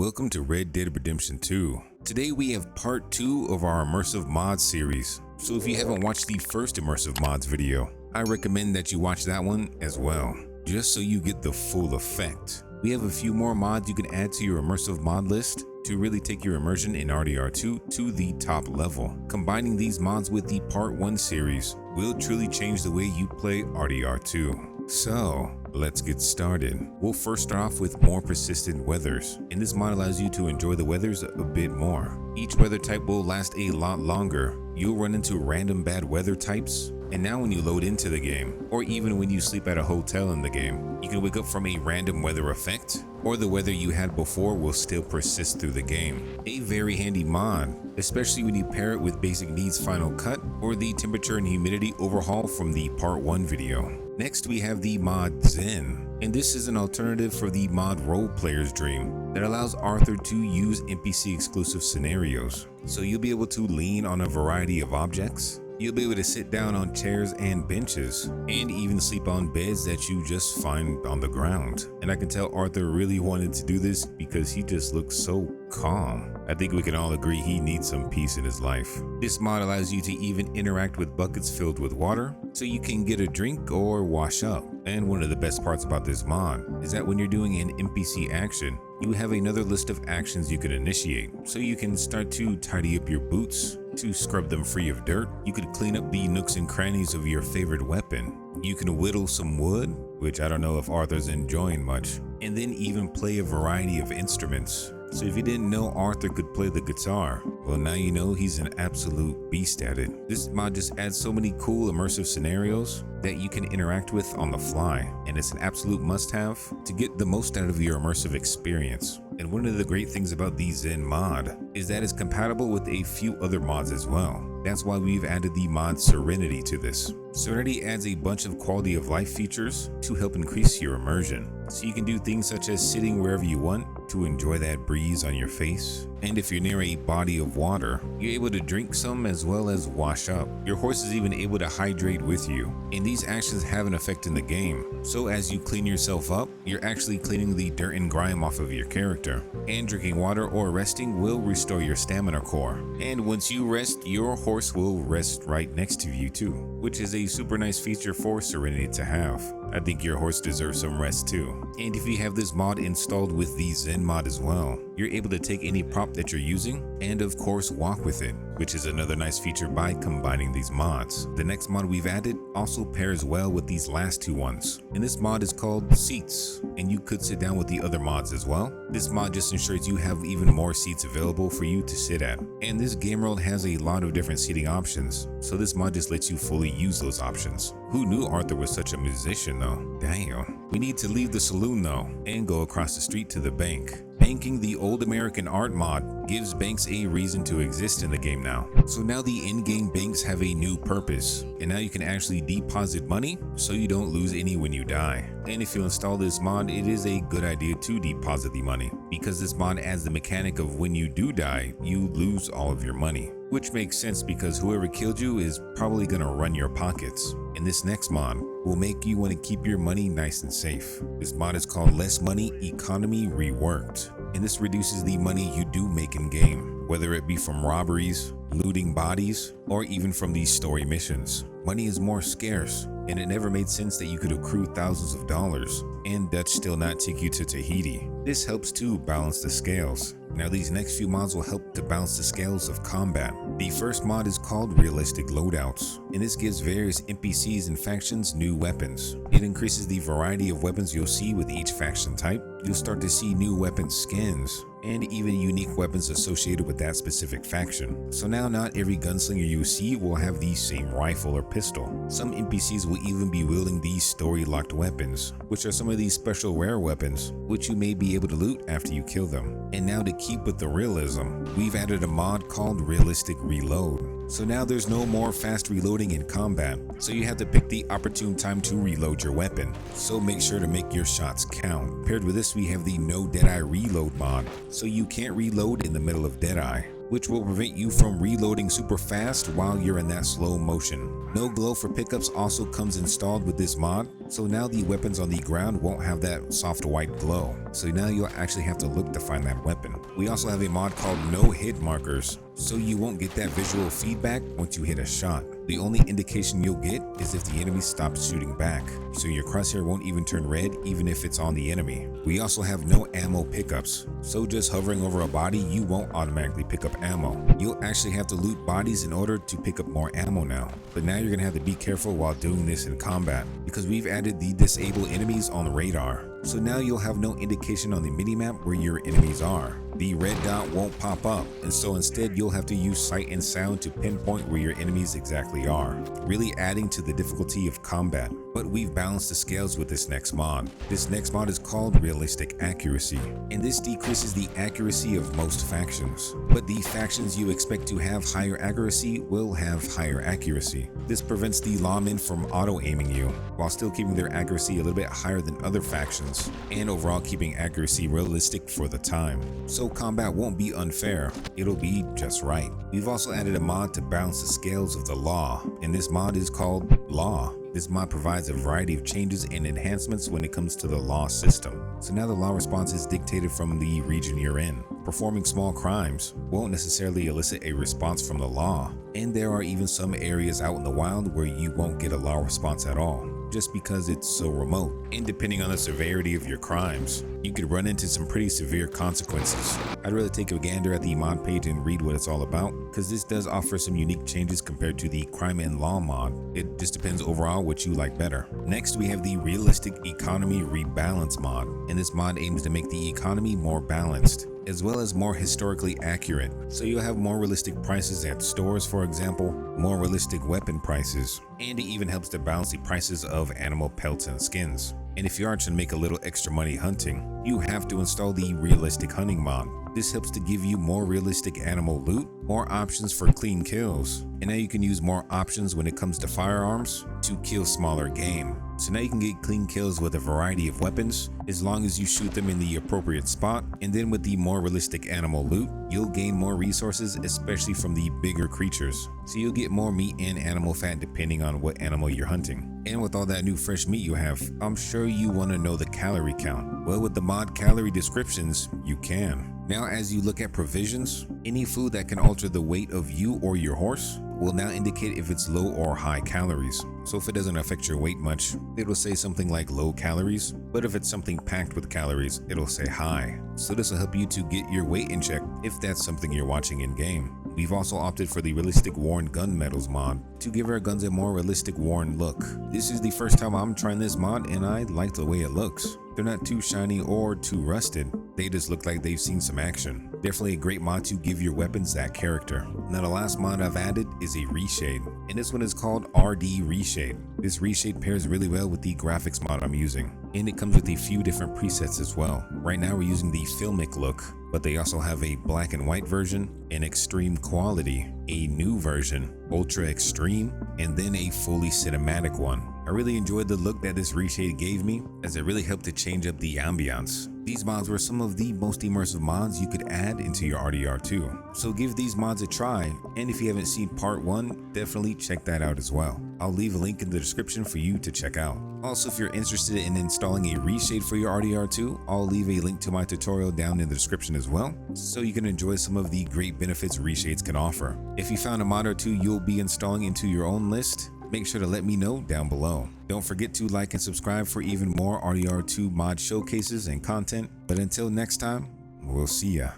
welcome to Red Dead Redemption 2. Today we have part 2 of our immersive mods series. So if you haven't watched the first immersive mods video, I recommend that you watch that one as well, just so you get the full effect. We have a few more mods you can add to your immersive mod list to really take your immersion in RDR2 to the top level. Combining these mods with the part 1 series will truly change the way you play RDR2. So let's get started. We'll first start off with more persistent weathers, and this mod allows you to enjoy the weathers a bit more. Each weather type will last a lot longer. You'll run into random bad weather types, and now when you load into the game, or even when you sleep at a hotel in the game, you can wake up from a random weather effect, or the weather you had before will still persist through the game. A very handy mod, especially when you pair it with Basic Needs Final Cut or the temperature and humidity overhaul from the part 1 video. Next we have the mod Zen, and this is an alternative for the mod Role Player's Dream that allows Arthur to use NPC exclusive scenarios. So you'll be able to lean on a variety of objects. You'll be able to sit down on chairs and benches, and even sleep on beds that you just find on the ground. And I can tell Arthur really wanted to do this because he just looks so calm. I think we can all agree he needs some peace in his life. This mod allows you to even interact with buckets filled with water, so you can get a drink or wash up. And one of the best parts about this mod is that when you're doing an NPC action, you have another list of actions you can initiate. So you can start to tidy up your boots, to scrub them free of dirt. You could clean up the nooks and crannies of your favorite weapon. You can whittle some wood, which I don't know if Arthur's enjoying much, and then even play a variety of instruments. So if you didn't know Arthur could play the guitar, well now you know he's an absolute beast at it. This mod just adds so many cool immersive scenarios that you can interact with on the fly, and it's an absolute must-have to get the most out of your immersive experience. And one of the great things about the Zen mod is that it's compatible with a few other mods as well. That's why we've added the mod Serenity to this. Serenity adds a bunch of quality of life features to help increase your immersion. So you can do things such as sitting wherever you want to enjoy that breeze on your face. And if you're near a body of water, you're able to drink some as well as wash up. Your horse is even able to hydrate with you. And these actions have an effect in the game. So as you clean yourself up, you're actually cleaning the dirt and grime off of your character. And drinking water or resting will restore your stamina core. And once you rest, your horse will rest right next to you too, which is a super nice feature for Serenity to have. I think your horse deserves some rest too. And if you have this mod installed with the Zen mod as well, you're able to take any prop that you're using and of course walk with it, which is another nice feature by combining these mods. The next mod we've added also pairs well with these last two ones, and this mod is called Seats, and you could sit down with the other mods as well. This mod just ensures you have even more seats available for you to sit at, and this game world has a lot of different seating options, so this mod just lets you fully use those options. Who knew Arthur was such a musician though? Damn. We need to leave the saloon though and go across the street to the bank. Banking, the old American art mod, gives banks a reason to exist in the game now. So now the in-game banks have a new purpose, and now you can actually deposit money so you don't lose any when you die. And if you install this mod, it is a good idea to deposit the money, because this mod adds the mechanic of when you do die, you lose all of your money. Which makes sense because whoever killed you is probably gonna run your pockets. And this next mod will make you want to keep your money nice and safe. This mod is called Less Money Economy Reworked, and this reduces the money you do make in game, whether it be from robberies, looting bodies, or even from these story missions. Money is more scarce, and it never made sense that you could accrue thousands of dollars and Dutch still not take you to Tahiti. This helps to balance the scales. Now these next few mods will help to balance the scales of combat. The first mod is called Realistic Loadouts, and this gives various NPCs and factions new weapons. It increases the variety of weapons you'll see with each faction type. You'll start to see new weapon skins, and even unique weapons associated with that specific faction. So now not every gunslinger you see will have the same rifle or pistol. Some NPCs will even be wielding these story-locked weapons, which are some of these special rare weapons, which you may be able to loot after you kill them. And now to keep with the realism, we've added a mod called Realistic Reload. So now there's no more fast reloading in combat, so you have to pick the opportune time to reload your weapon. So make sure to make your shots count. Paired with this, we have the No Deadeye Reload mod, so you can't reload in the middle of Deadeye, which will prevent you from reloading super fast while you're in that slow motion. No glow for pickups also comes installed with this mod, So now the weapons on the ground won't have that soft white glow. So now you'll actually have to look to find that weapon. We also have a mod called No Hitmarkers, so you won't get that visual feedback once you hit a shot. The only indication you'll get is if the enemy stops shooting back, so your crosshair won't even turn red even if it's on the enemy. We also have no ammo pickups, so just hovering over a body, you won't automatically pick up ammo. You'll actually have to loot bodies in order to pick up more ammo now. But now you're gonna have to be careful while doing this in combat, because we've added the disable enemies on the radar. So now you'll have no indication on the minimap where your enemies are. The red dot won't pop up, and so instead you'll have to use sight and sound to pinpoint where your enemies exactly are, really adding to the difficulty of combat. But we've balanced the scales with this next mod. This next mod is called Realistic Accuracy, and this decreases the accuracy of most factions. But the factions you expect to have higher accuracy will have higher accuracy. This prevents the lawmen from auto-aiming you, while still keeping their accuracy a little bit higher than other factions, and overall keeping accuracy realistic for the time. So combat won't be unfair, it'll be just right. We've also added a mod to balance the scales of the law, and this mod is called Law. This mod provides a variety of changes and enhancements when it comes to the law system. So now the law response is dictated from the region you're in. Performing small crimes won't necessarily elicit a response from the law, and there are even some areas out in the wild where you won't get a law response at all, just because it's so remote. And depending on the severity of your crimes, you could run into some pretty severe consequences. I'd rather take a gander at the mod page and read what it's all about, because this does offer some unique changes compared to the crime and law mod. It just depends overall what you like better. Next, we have the Realistic Economy Rebalance mod, and this mod aims to make the economy more balanced, as well as more historically accurate. So you'll have more realistic prices at stores, for example, more realistic weapon prices, and it even helps to balance the prices of animal pelts and skins. And if you are trying to make a little extra money hunting, you have to install the Realistic Hunting mod. This helps to give you more realistic animal loot, more options for clean kills, and now you can use more options when it comes to firearms to kill smaller game. So now you can get clean kills with a variety of weapons as long as you shoot them in the appropriate spot. And then with the more realistic animal loot, you'll gain more resources, especially from the bigger creatures. So you'll get more meat and animal fat depending on what animal you're hunting. And with all that new fresh meat you have, I'm sure you want to know the calorie count. Well, with the mod Calorie Descriptions, you can. Now, as you look at provisions, any food that can alter the weight of you or your horse will now indicate if it's low or high calories. So if it doesn't affect your weight much, it'll say something like low calories, but if it's something packed with calories, it'll say high. So this will help you to get your weight in check if that's something you're watching in game. We've also opted for the Realistic Worn Gun Metals mod to give our guns a more realistic worn look. This is the first time I'm trying this mod, and I like the way it looks. They're not too shiny or too rusted, they just look like they've seen some action. Definitely a great mod to give your weapons that character. Now the last mod I've added is a Reshade, and this one is called RD Reshade. This Reshade pairs really well with the graphics mod I'm using, and it comes with a few different presets as well. Right now we're using the filmic look, but they also have a black and white version, an extreme quality, a new version, ultra extreme, and then a fully cinematic one. I really enjoyed the look that this Reshade gave me, as it really helped to change up the ambiance. These mods were some of the most immersive mods you could add into your RDR2. So give these mods a try, and if you haven't seen part 1, definitely check that out as well. I'll leave a link in the description for you to check out. Also, if you're interested in installing a Reshade for your RDR2, I'll leave a link to my tutorial down in the description as well, so you can enjoy some of the great benefits Reshades can offer. If you found a mod or two you'll be installing into your own list, make sure to let me know down below. Don't forget to like and subscribe for even more RDR2 mod showcases and content. But until next time, we'll see ya.